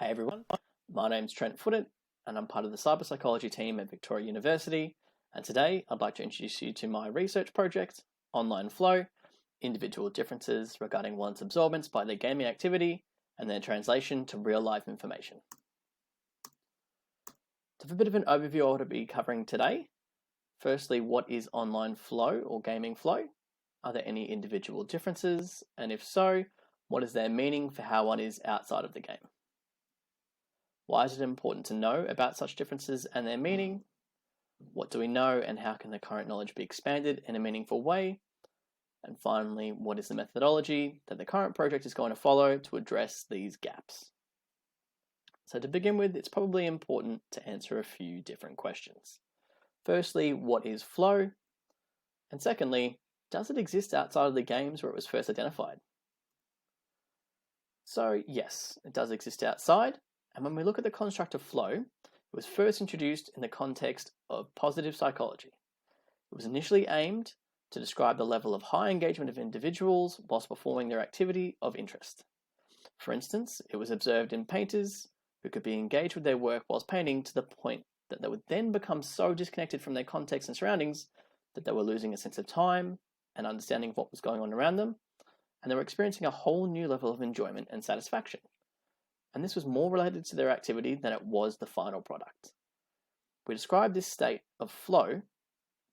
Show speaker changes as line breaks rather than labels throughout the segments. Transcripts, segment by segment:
Hey everyone, my name's Trent Foote and I'm part of the cyber psychology team at Victoria University. And today I'd like to introduce you to my research project, Online Flow, individual differences regarding one's absorbance by their gaming activity and their translation to real life information. To have a bit of an overview of what I'll be covering today. Firstly, what is online flow or gaming flow? Are there any individual differences? And if so, what is their meaning for how one is outside of the game? Why is it important to know about such differences and their meaning? What do we know and how can the current knowledge be expanded in a meaningful way? And finally, what is the methodology that the current project is going to follow to address these gaps? So to begin with, it's probably important to answer a few different questions. Firstly, what is flow? And secondly, does it exist outside of the games where it was first identified? So yes, it does exist outside. And when we look at the construct of flow, it was first introduced in the context of positive psychology. It was initially aimed to describe the level of high engagement of individuals whilst performing their activity of interest. For instance, it was observed in painters who could be engaged with their work whilst painting to the point that they would then become so disconnected from their context and surroundings that they were losing a sense of time and understanding of what was going on around them, and they were experiencing a whole new level of enjoyment and satisfaction. And this was more related to their activity than it was the final product. We describe this state of flow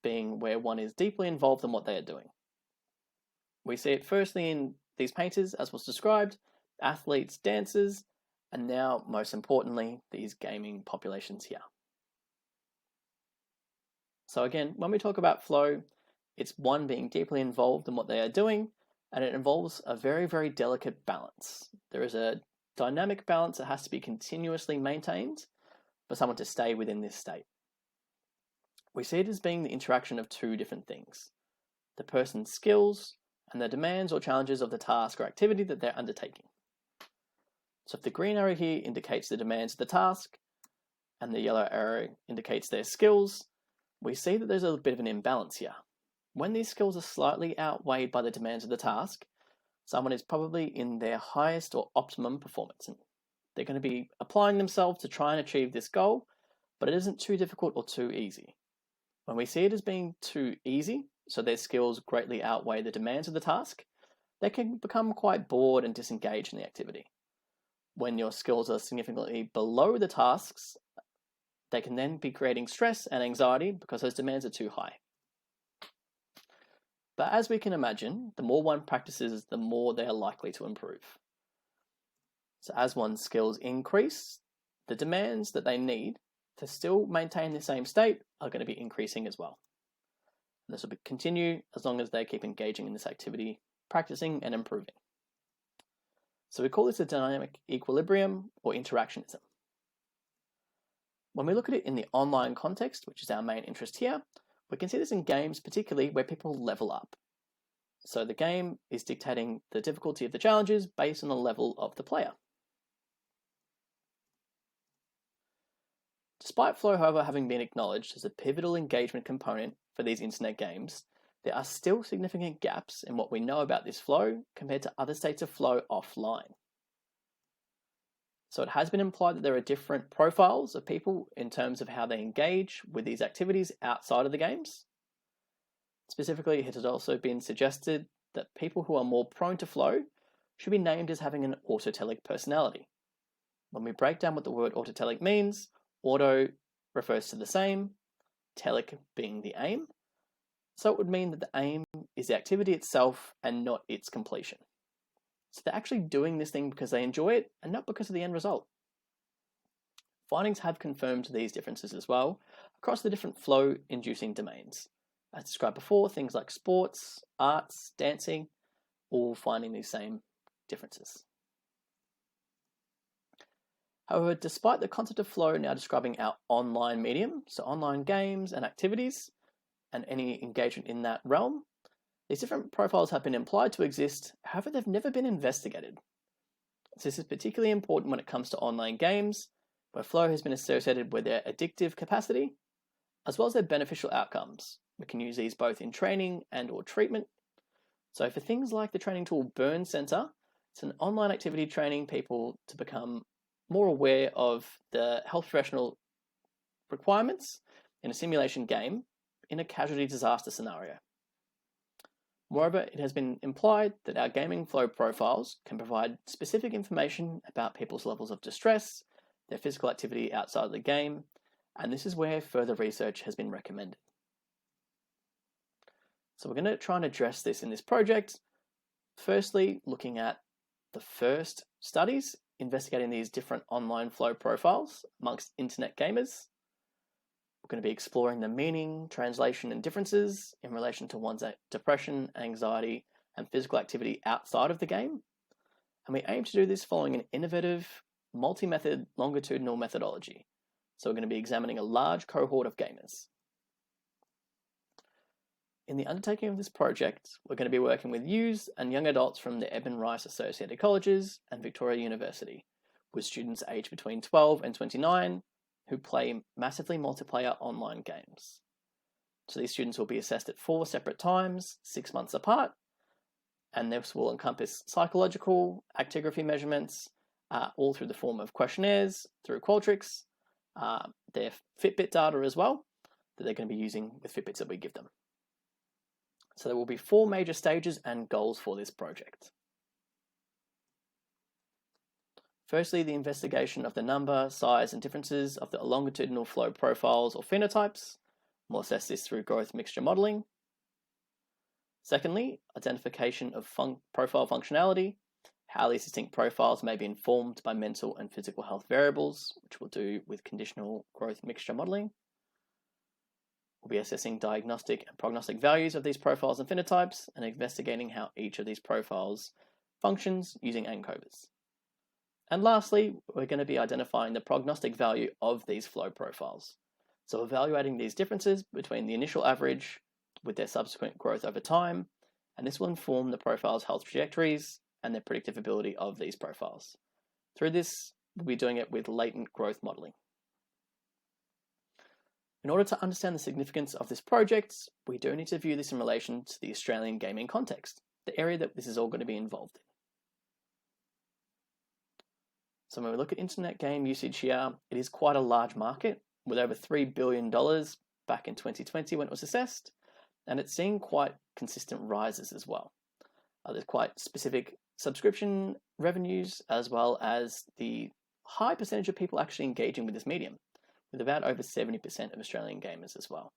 being where one is deeply involved in what they are doing. We see it firstly in these painters, as was described, athletes, dancers, and now, most importantly, these gaming populations here. So again, when we talk about flow, it's one being deeply involved in what they are doing, and it involves a very, very delicate balance. There is a dynamic balance that has to be continuously maintained for someone to stay within this state. We see it as being the interaction of two different things: the person's skills and the demands or challenges of the task or activity that they're undertaking. So if the green arrow here indicates the demands of the task and the yellow arrow indicates their skills, we see that there's a bit of an imbalance here. When these skills are slightly outweighed by the demands of the task, someone is probably in their highest or optimum performance. And they're going to be applying themselves to try and achieve this goal, but it isn't too difficult or too easy. When we see it as being too easy, so their skills greatly outweigh the demands of the task, they can become quite bored and disengaged in the activity. When your skills are significantly below the tasks, they can then be creating stress and anxiety because those demands are too high. But as we can imagine, the more one practices, the more they are likely to improve. So as one's skills increase, the demands that they need to still maintain the same state are going to be increasing as well. And this will continue as long as they keep engaging in this activity, practicing and improving. So we call this a dynamic equilibrium or interactionism. When we look at it in the online context, which is our main interest here, we can see this in games particularly where people level up. So the game is dictating the difficulty of the challenges based on the level of the player. Despite flow, however, having been acknowledged as a pivotal engagement component for these internet games, there are still significant gaps in what we know about this flow compared to other states of flow offline. So it has been implied that there are different profiles of people in terms of how they engage with these activities outside of the games. Specifically, it has also been suggested that people who are more prone to flow should be named as having an autotelic personality. When we break down what the word autotelic means, auto refers to the same, telic being the aim. So it would mean that the aim is the activity itself and not its completion. So they're actually doing this thing because they enjoy it and not because of the end result. Findings have confirmed these differences as well across the different flow-inducing domains. As described before, things like sports, arts, dancing, all finding these same differences. However, despite the concept of flow now describing our online medium, so online games and activities, and any engagement in that realm, these different profiles have been implied to exist, however they've never been investigated. So this is particularly important when it comes to online games, where flow has been associated with their addictive capacity, as well as their beneficial outcomes. We can use these both in training and or treatment. So for things like the training tool Burn Center, it's an online activity training people to become more aware of the health professional requirements in a simulation game in a casualty disaster scenario. Moreover, it has been implied that our gaming flow profiles can provide specific information about people's levels of distress, their physical activity outside of the game, and this is where further research has been recommended. So we're going to try and address this in this project, firstly looking at the first studies investigating these different online flow profiles amongst internet gamers. We're going to be exploring the meaning, translation, and differences in relation to one's depression, anxiety, and physical activity outside of the game. And we aim to do this following an innovative, multi-method, longitudinal methodology. So we're going to be examining a large cohort of gamers. In the undertaking of this project, we're going to be working with youths and young adults from the Eben Rice Associated Colleges and Victoria University, with students aged between 12 and 29, who play massively multiplayer online games. So these students will be assessed at 4 separate times, 6 months apart, and this will encompass psychological, actigraphy measurements, all through the form of questionnaires, through Qualtrics, their Fitbit data as well, that they're going to be using with Fitbits that we give them. So there will be 4 major stages and goals for this project. Firstly, the investigation of the number, size, and differences of the longitudinal flow profiles or phenotypes. We'll assess this through growth mixture modeling. Secondly, identification of profile functionality, how these distinct profiles may be informed by mental and physical health variables, which we'll do with conditional growth mixture modeling. We'll be assessing diagnostic and prognostic values of these profiles and phenotypes and investigating how each of these profiles functions using ANCOVAs. And lastly, we're going to be identifying the prognostic value of these flow profiles. So evaluating these differences between the initial average with their subsequent growth over time, and this will inform the profile's health trajectories and the predictive ability of these profiles. Through this, we'll be doing it with latent growth modeling. In order to understand the significance of this project, we do need to view this in relation to the Australian gaming context, the area that this is all going to be involved in. So when we look at internet game usage here, it is quite a large market with over $3 billion back in 2020 when it was assessed, and it's seeing quite consistent rises as well. There's quite specific subscription revenues as well as the high percentage of people actually engaging with this medium, with about over 70% of Australian gamers as well.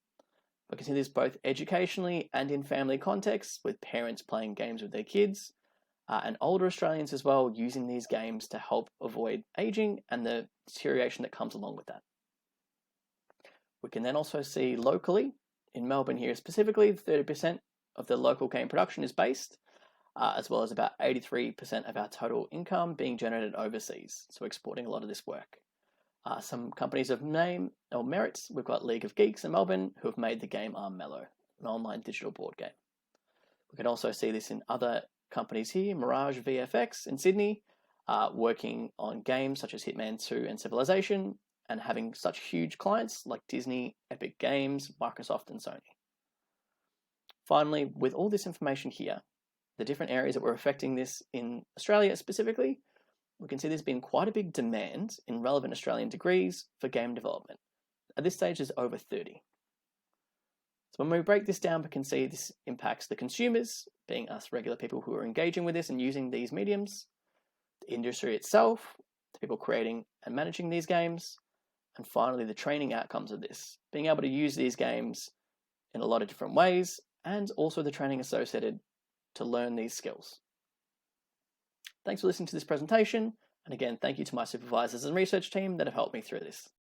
We can see this both educationally and in family contexts, with parents playing games with their kids, and older Australians as well using these games to help avoid aging and the deterioration that comes along with that. We can then also see locally, in Melbourne here specifically, 30% of the local game production is based, as well as about 83% of our total income being generated overseas, so exporting a lot of this work. Some companies of name or merit, we've got League of Geeks in Melbourne, who have made the game Armello, an online digital board game. We can also see this in other companies here, Mirage VFX in Sydney, working on games such as Hitman 2 and Civilization, and having such huge clients like Disney, Epic Games, Microsoft, and Sony. Finally, with all this information here, the different areas that were affecting this in Australia specifically, we can see there's been quite a big demand in relevant Australian degrees for game development. At this stage, there's over 30. So when we break this down, we can see this impacts the consumers, being us regular people who are engaging with this and using these mediums, the industry itself, the people creating and managing these games, and finally the training outcomes of this, being able to use these games in a lot of different ways, and also the training associated to learn these skills. Thanks for listening to this presentation, and again, thank you to my supervisors and research team that have helped me through this.